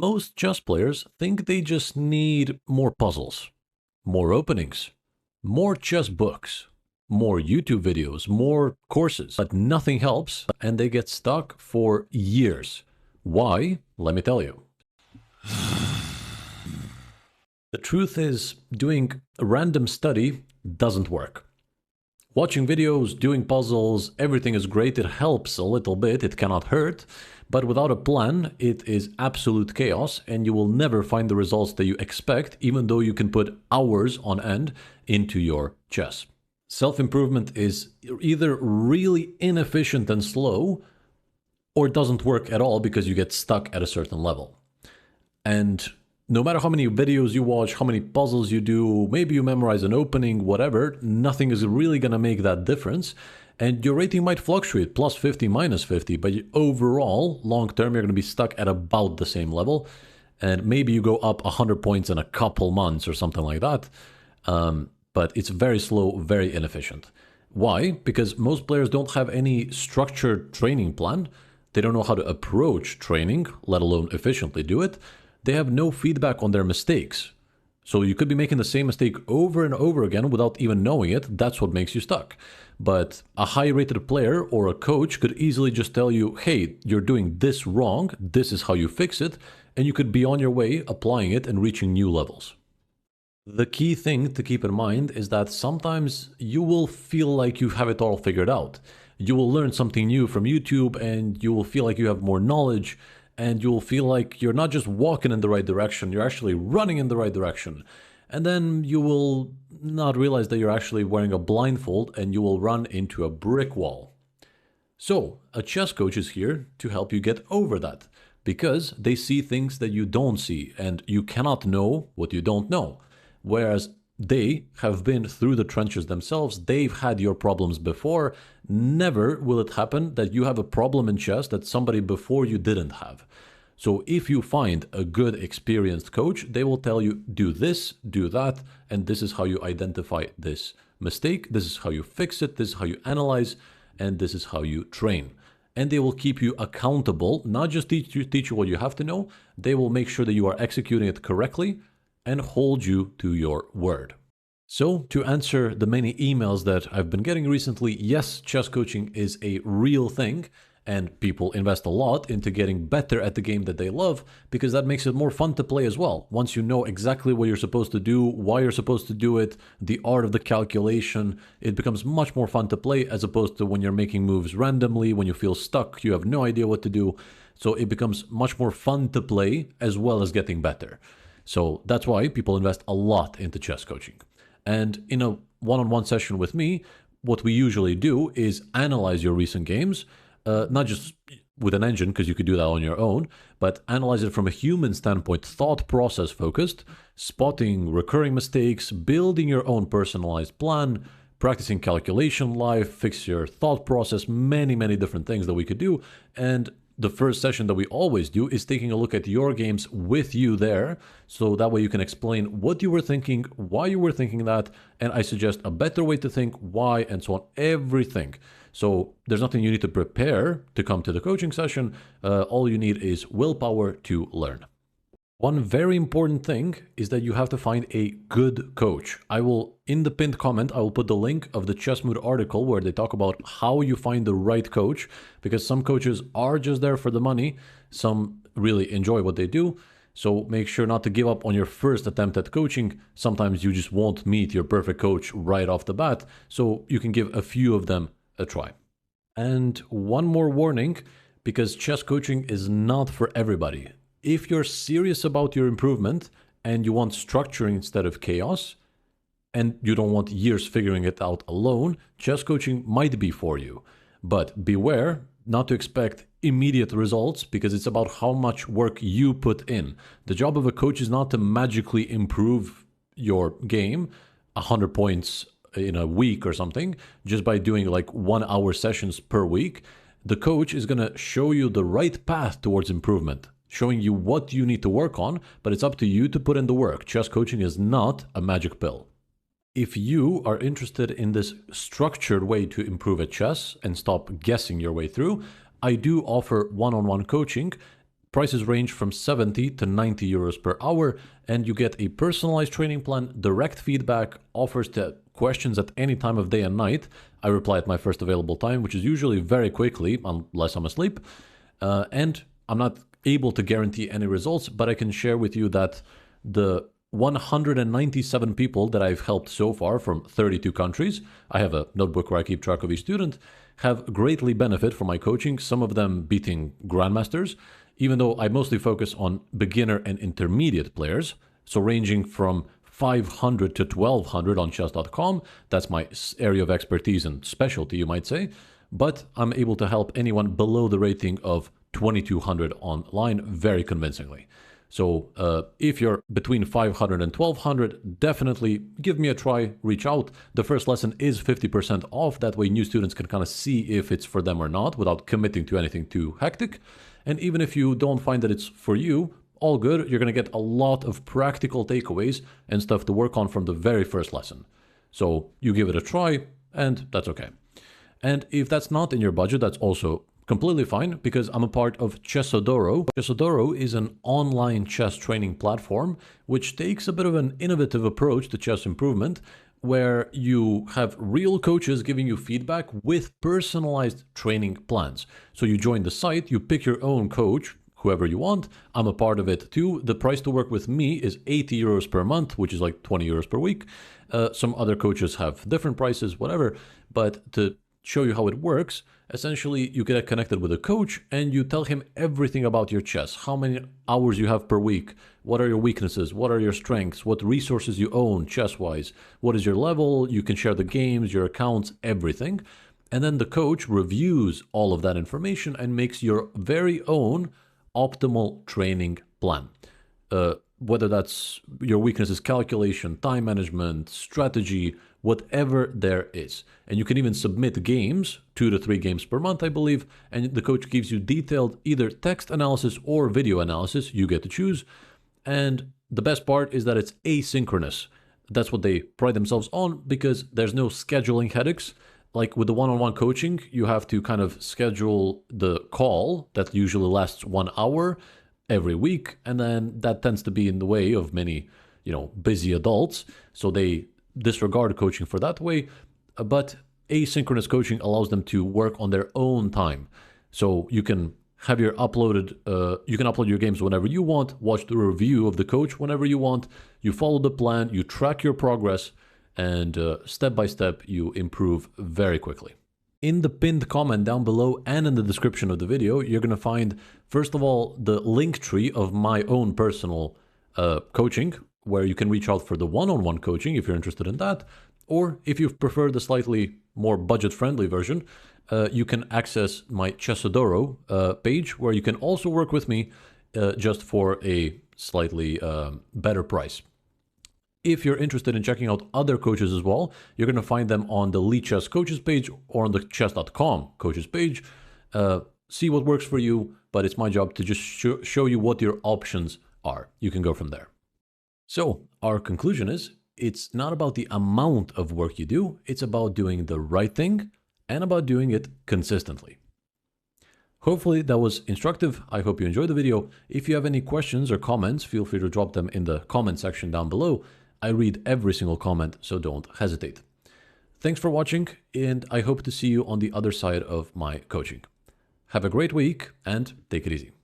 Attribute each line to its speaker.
Speaker 1: Most chess players think they just need more puzzles, more openings, more chess books, more YouTube videos, more courses, but nothing helps and they get stuck for years. Why? Let me tell you. The truth is, doing a random study doesn't work. Watching videos, doing puzzles, everything is great, it helps a little bit, it cannot hurt, but without a plan, it is absolute chaos and you will never find the results that you expect, even though you can put hours on end into your chess. Self-improvement is either really inefficient and slow, or doesn't work at all because you get stuck at a certain level. And no matter how many videos you watch, how many puzzles you do, maybe you memorize an opening, whatever, nothing is really going to make that difference. And your rating might fluctuate, plus 50, minus 50, but overall, long term, you're going to be stuck at about the same level. And maybe you go up 100 points in a couple months or something like that. But it's very slow, very inefficient. Why? Because most players don't have any structured training plan. They don't know how to approach training, let alone efficiently do it. They have no feedback on their mistakes. So you could be making the same mistake over and over again without even knowing it. That's what makes you stuck. But a high-rated player or a coach could easily just tell you, hey, you're doing this wrong, this is how you fix it, and you could be on your way applying it and reaching new levels. The key thing to keep in mind is that sometimes you will feel like you have it all figured out. You will learn something new from YouTube and you will feel like you have more knowledge, and you'll feel like you're not just walking in the right direction, you're actually running in the right direction. And then you will not realize that you're actually wearing a blindfold and you will run into a brick wall. So, a chess coach is here to help you get over that, because they see things that you don't see and you cannot know what you don't know. Whereas they have been through the trenches themselves, they've had your problems before. Never will it happen that you have a problem in chess that somebody before you didn't have. So if you find a good experienced coach, they will tell you, do this, do that, and this is how you identify this mistake, this is how you fix it, this is how you analyze, and this is how you train. And they will keep you accountable, not just teach you what you have to know, they will make sure that you are executing it correctly and hold you to your word. So, to answer the many emails that I've been getting recently, yes, chess coaching is a real thing, and people invest a lot into getting better at the game that they love, because that makes it more fun to play as well. Once you know exactly what you're supposed to do, why you're supposed to do it, the art of the calculation, it becomes much more fun to play as opposed to when you're making moves randomly, when you feel stuck, you have no idea what to do. So it becomes much more fun to play as well as getting better. So that's why people invest a lot into chess coaching. And in a one-on-one session with me, what we usually do is analyze your recent games, not just with an engine, because you could do that on your own, but analyze it from a human standpoint, thought process focused, spotting recurring mistakes, building your own personalized plan, practicing calculation live, fix your thought process, many, many different things that we could do. And the first session that we always do is taking a look at your games with you there, so that way you can explain what you were thinking, why you were thinking that, and I suggest a better way to think, why, and so on, everything. So there's nothing you need to prepare to come to the coaching session. All you need is willpower to learn. One very important thing is that you have to find a good coach. In the pinned comment, I will put the link of the Chess Mood article where they talk about how you find the right coach, because some coaches are just there for the money. Some really enjoy what they do. So make sure not to give up on your first attempt at coaching. Sometimes you just won't meet your perfect coach right off the bat. So you can give a few of them a try. And one more warning, because chess coaching is not for everybody. If you're serious about your improvement and you want structure instead of chaos, and you don't want years figuring it out alone, chess coaching might be for you. But beware not to expect immediate results, because it's about how much work you put in. The job of a coach is not to magically improve your game 100 points in a week or something, just by doing like 1 hour sessions per week. The coach is going to show you the right path towards improvement, showing you what you need to work on, but it's up to you to put in the work. Chess coaching is not a magic pill. If you are interested in this structured way to improve at chess and stop guessing your way through, I do offer one-on-one coaching Prices range from 70 to 90 euros per hour, and you get a personalized training plan, direct feedback, offers to questions at any time of day and night. I reply at my first available time, which is usually very quickly, unless I'm asleep. And I'm not able to guarantee any results, but I can share with you that the 197 people that I've helped so far from 32 countries, I have a notebook where I keep track of each student, have greatly benefited from my coaching, some of them beating grandmasters, even though I mostly focus on beginner and intermediate players, so ranging from 500 to 1200 on chess.com. That's my area of expertise and specialty, you might say. But I'm able to help anyone below the rating of 2200 online very convincingly. So if you're between 500 and 1200, definitely give me a try, reach out. The first lesson is 50% off. That way new students can kind of see if it's for them or not without committing to anything too hectic. And even if you don't find that it's for you, all good, you're going to get a lot of practical takeaways and stuff to work on from the very first lesson. So you give it a try, and that's okay. And if that's not in your budget, that's also completely fine, because I'm a part of Chessodoro. Chessodoro is an online chess training platform, which takes a bit of an innovative approach to chess improvement, where you have real coaches giving you feedback with personalized training plans. So you join the site, you pick your own coach, whoever you want. I'm a part of it too. The price to work with me is 80 euros per month, which is like 20 euros per week. Some other coaches have different prices, whatever. But to show you how it works, essentially you get connected with a coach and you tell him everything about your chess, how many hours you have per week, what are your weaknesses, what are your strengths, what resources you own chess-wise, what is your level, you can share the games, your accounts, everything. And then the coach reviews all of that information and makes your very own optimal training plan. Whether that's your weaknesses, calculation, time management, strategy, whatever there is. And you can even submit games, 2 to 3 games per month, I believe, and the coach gives you detailed either text analysis or video analysis, you get to choose. And the best part is that it's asynchronous. That's what they pride themselves on, because there's no scheduling headaches. Like with the one-on-one coaching, you have to kind of schedule the call that usually lasts 1 hour every week, and then that tends to be in the way of many, busy adults, so they disregard coaching for that way. But asynchronous coaching allows them to work on their own time. So you can have your upload your games whenever you want, watch the review of the coach whenever you want, you follow the plan, you track your progress, and step by step you improve very quickly. In the pinned comment down below and in the description of the video, you're going to find, first of all, the link tree of my own personal coaching, where you can reach out for the one-on-one coaching if you're interested in that. Or if you prefer the slightly more budget-friendly version, you can access my Chessodoro page, where you can also work with me just for a slightly better price. If you're interested in checking out other coaches as well, you're going to find them on the LionChess coaches page or on the chess.com coaches page. See what works for you, but it's my job to just show you what your options are. You can go from there. So our conclusion is, it's not about the amount of work you do, it's about doing the right thing and about doing it consistently. Hopefully that was instructive. I hope you enjoyed the video. If you have any questions or comments, feel free to drop them in the comment section down below. I read every single comment, so don't hesitate. Thanks for watching, and I hope to see you on the other side of my coaching. Have a great week and take it easy.